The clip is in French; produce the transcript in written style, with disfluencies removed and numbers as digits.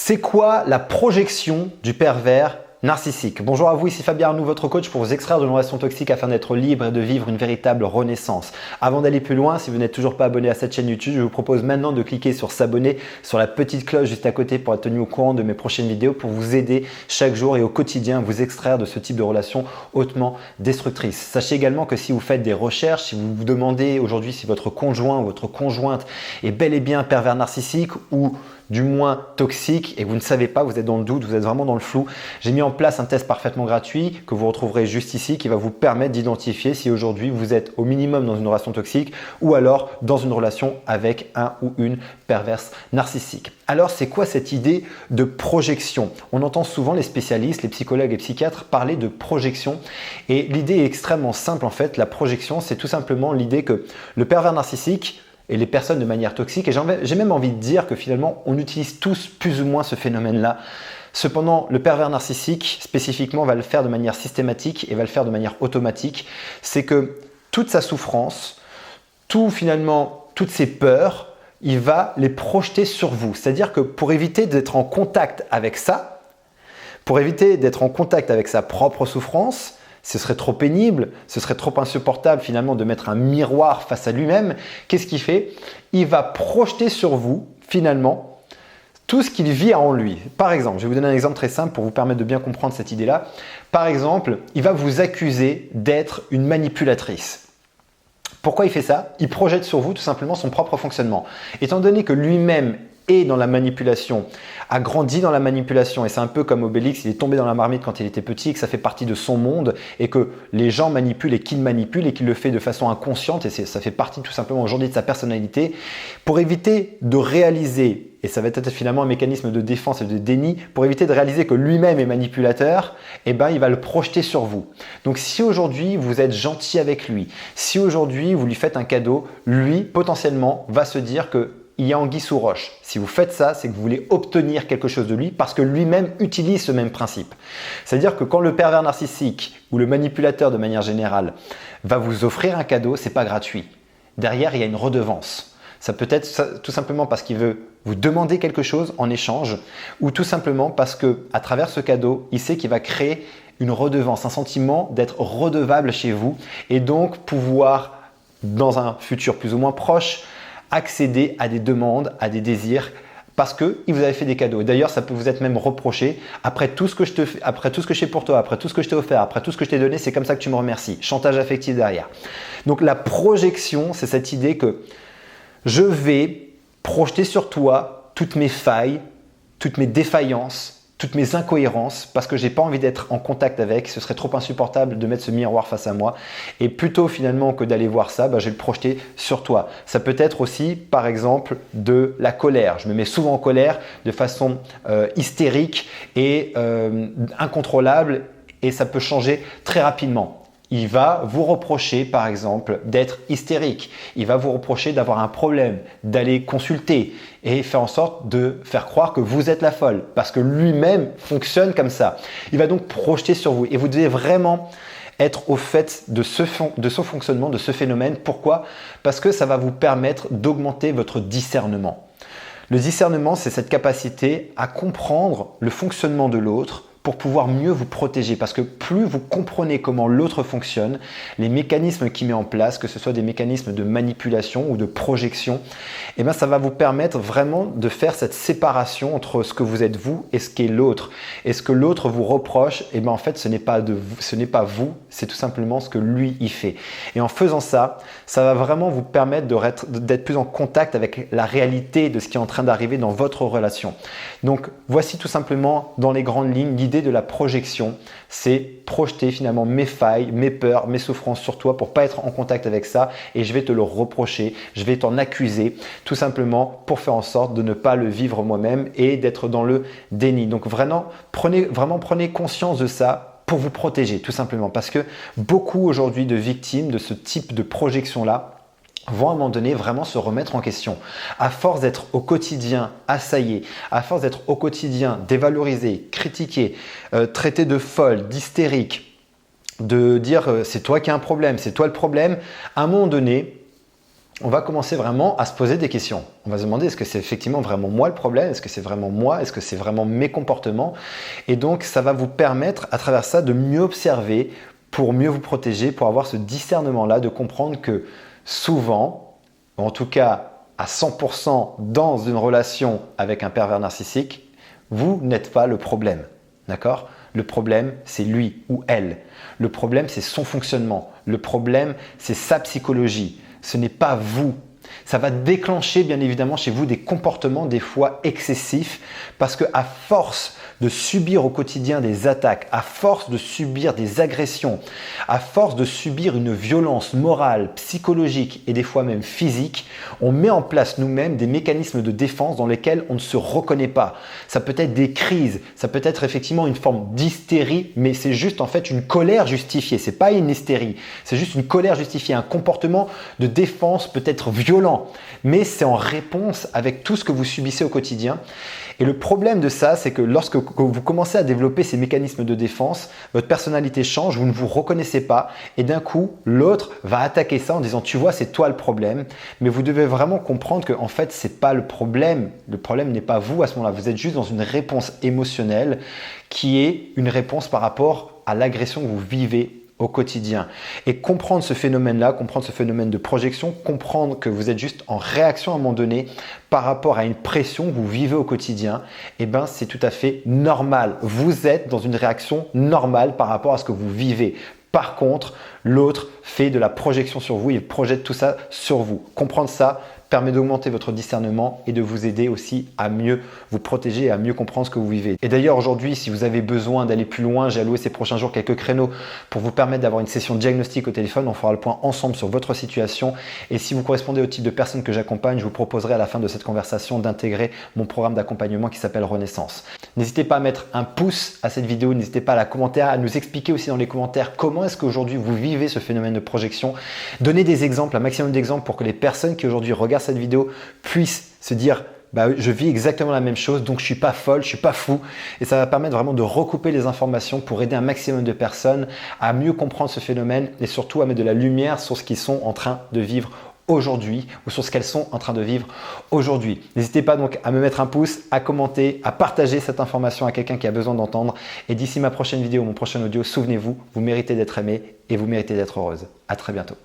C'est quoi la projection du pervers narcissique? Bonjour à vous, ici Fabien Arnoux, votre coach pour vous extraire de nos relations toxiques afin d'être libre et de vivre une véritable renaissance. Avant d'aller plus loin, si vous n'êtes toujours pas abonné à cette chaîne YouTube, je vous propose maintenant de cliquer sur s'abonner, sur la petite cloche juste à côté pour être tenu au courant de mes prochaines vidéos pour vous aider chaque jour et au quotidien à vous extraire de ce type de relations hautement destructrices. Sachez également que si vous faites des recherches, si vous vous demandez aujourd'hui si votre conjoint ou votre conjointe est bel et bien pervers narcissique ou du moins toxique et vous ne savez pas, vous êtes dans le doute, vous êtes vraiment dans le flou, j'ai mis en place un test parfaitement gratuit que vous retrouverez juste ici qui va vous permettre d'identifier si aujourd'hui vous êtes au minimum dans une relation toxique ou alors dans une relation avec un ou une perverse narcissique. Alors c'est quoi cette idée de projection? On entend souvent les spécialistes, les psychologues et psychiatres parler de projection et l'idée est extrêmement simple en fait. La projection, c'est tout simplement l'idée que le pervers narcissique et les personnes de manière toxique, et j'ai même envie de dire que finalement on utilise tous plus ou moins ce phénomène-là. Cependant, le pervers narcissique spécifiquement va le faire de manière systématique et va le faire de manière automatique. C'est que toute sa souffrance, toutes ses peurs, il va les projeter sur vous. C'est-à-dire que pour éviter d'être en contact avec ça, pour éviter d'être en contact avec sa propre souffrance, ce serait trop pénible, ce serait trop insupportable finalement de mettre un miroir face à lui-même. Qu'est-ce qu'il fait? Il va projeter sur vous finalement tout ce qu'il vit en lui. Par exemple, je vais vous donner un exemple très simple pour vous permettre de bien comprendre cette idée-là. Par exemple, il va vous accuser d'être une manipulatrice. Pourquoi il fait ça? Il projette sur vous tout simplement son propre fonctionnement. Étant donné que lui-même est dans la manipulation, a grandi dans la manipulation et c'est un peu comme Obélix, il est tombé dans la marmite quand il était petit et que ça fait partie de son monde et que les gens manipulent et qu'il manipule et qu'il le fait de façon inconsciente et ça fait partie tout simplement aujourd'hui de sa personnalité. Pour éviter de réaliser, et ça va être finalement un mécanisme de défense et de déni, pour éviter de réaliser que lui-même est manipulateur, il va le projeter sur vous. Donc si aujourd'hui vous êtes gentil avec lui, si aujourd'hui vous lui faites un cadeau, lui potentiellement va se dire que il y a anguille sous roche. Si vous faites ça, c'est que vous voulez obtenir quelque chose de lui parce que lui-même utilise ce même principe. C'est-à-dire que quand le pervers narcissique ou le manipulateur de manière générale va vous offrir un cadeau, c'est pas gratuit. Derrière, il y a une redevance. Ça peut être tout simplement parce qu'il veut vous demander quelque chose en échange ou tout simplement parce que à travers ce cadeau, il sait qu'il va créer une redevance, un sentiment d'être redevable chez vous et donc pouvoir, dans un futur plus ou moins proche, accéder à des demandes, à des désirs parce qu'il vous avait fait des cadeaux. Et d'ailleurs, ça peut vous être même reproché après tout ce que je te fais, après tout ce que je fais pour toi, après tout ce que je t'ai offert, après tout ce que je t'ai donné, c'est comme ça que tu me remercies. Chantage affectif derrière. Donc la projection, c'est cette idée que je vais projeter sur toi toutes mes failles, toutes mes défaillances, toutes mes incohérences parce que j'ai pas envie d'être en contact avec, ce serait trop insupportable de mettre ce miroir face à moi et plutôt finalement que d'aller voir ça, je vais le projeter sur toi. Ça peut être aussi par exemple de la colère. Je me mets souvent en colère de façon hystérique et incontrôlable et ça peut changer très rapidement. Il va vous reprocher par exemple d'être hystérique, il va vous reprocher d'avoir un problème, d'aller consulter et faire en sorte de faire croire que vous êtes la folle parce que lui-même fonctionne comme ça. Il va donc projeter sur vous et vous devez vraiment être au fait de son fonctionnement, de ce phénomène. Pourquoi? Parce que ça va vous permettre d'augmenter votre discernement. Le discernement, c'est cette capacité à comprendre le fonctionnement de l'autre pour pouvoir mieux vous protéger parce que plus vous comprenez comment l'autre fonctionne, les mécanismes qu'il met en place, que ce soit des mécanismes de manipulation ou de projection, ça va vous permettre vraiment de faire cette séparation entre ce que vous êtes vous et ce qu'est l'autre. Et ce que l'autre vous reproche, en fait ce n'est pas vous, c'est tout simplement ce que lui il fait. Et en faisant ça, ça va vraiment vous permettre d'être plus en contact avec la réalité de ce qui est en train d'arriver dans votre relation. Donc voici tout simplement dans les grandes lignes l'idée de la projection, c'est projeter finalement mes failles, mes peurs, mes souffrances sur toi pour pas être en contact avec ça et je vais te le reprocher, je vais t'en accuser tout simplement pour faire en sorte de ne pas le vivre moi-même et d'être dans le déni. Donc vraiment prenez conscience de ça pour vous protéger tout simplement parce que beaucoup aujourd'hui de victimes de ce type de projection-là vont à un moment donné vraiment se remettre en question. À force d'être au quotidien assaillés, à force d'être au quotidien dévalorisés, critiqués, traités de folle, d'hystérique, de dire c'est toi qui as un problème, c'est toi le problème, à un moment donné, on va commencer vraiment à se poser des questions. On va se demander, est-ce que c'est effectivement vraiment moi le problème? Est-ce que c'est vraiment moi? Est-ce que c'est vraiment mes comportements? Et donc, ça va vous permettre, à travers ça, de mieux observer, pour mieux vous protéger, pour avoir ce discernement-là, de comprendre que souvent, en tout cas à 100% dans une relation avec un pervers narcissique, vous n'êtes pas le problème. D'accord? Le problème, c'est lui ou elle. Le problème, c'est son fonctionnement. Le problème, c'est sa psychologie. Ce n'est pas vous. Ça va déclencher bien évidemment chez vous des comportements des fois excessifs parce qu'à force de subir au quotidien des attaques, à force de subir des agressions, à force de subir une violence morale, psychologique et des fois même physique, on met en place nous-mêmes des mécanismes de défense dans lesquels on ne se reconnaît pas. Ça peut être des crises, ça peut être effectivement une forme d'hystérie, mais c'est juste en fait une colère justifiée. C'est pas une hystérie, c'est juste une colère justifiée, un comportement de défense peut être violent, mais c'est en réponse avec tout ce que vous subissez au quotidien. Et le problème de ça, c'est que lorsque vous commencez à développer ces mécanismes de défense, votre personnalité change, vous ne vous reconnaissez pas et d'un coup, l'autre va attaquer ça en disant « tu vois, c'est toi le problème ». Mais vous devez vraiment comprendre que en fait, ce n'est pas le problème. Le problème n'est pas vous à ce moment-là. Vous êtes juste dans une réponse émotionnelle qui est une réponse par rapport à l'agression que vous vivez au quotidien. Et comprendre ce phénomène-là, comprendre ce phénomène de projection, comprendre que vous êtes juste en réaction à un moment donné par rapport à une pression que vous vivez au quotidien, eh ben, c'est tout à fait normal. Vous êtes dans une réaction normale par rapport à ce que vous vivez. Par contre, l'autre fait de la projection sur vous, il projette tout ça sur vous. Comprendre ça permet d'augmenter votre discernement et de vous aider aussi à mieux vous protéger et à mieux comprendre ce que vous vivez. Et d'ailleurs, aujourd'hui, si vous avez besoin d'aller plus loin, j'ai alloué ces prochains jours quelques créneaux pour vous permettre d'avoir une session de diagnostic au téléphone. On fera le point ensemble sur votre situation. Et si vous correspondez au type de personne que j'accompagne, je vous proposerai à la fin de cette conversation d'intégrer mon programme d'accompagnement qui s'appelle Renaissance. N'hésitez pas à mettre un pouce à cette vidéo, n'hésitez pas à la commenter, à nous expliquer aussi dans les commentaires comment est-ce qu'aujourd'hui vous vivez ce phénomène de projection. Donnez des exemples, un maximum d'exemples pour que les personnes qui aujourd'hui regardent cette vidéo puissent se dire bah, je vis exactement la même chose, donc je suis pas folle, je suis pas fou. Et ça va permettre vraiment de recouper les informations pour aider un maximum de personnes à mieux comprendre ce phénomène et surtout à mettre de la lumière sur ce qu'ils sont en train de vivre aujourd'hui ou sur ce qu'elles sont en train de vivre aujourd'hui. N'hésitez pas donc à me mettre un pouce, à commenter, à partager cette information à quelqu'un qui a besoin d'entendre. Et d'ici ma prochaine vidéo, mon prochain audio, souvenez-vous, vous méritez d'être aimé et vous méritez d'être heureuse. À très bientôt.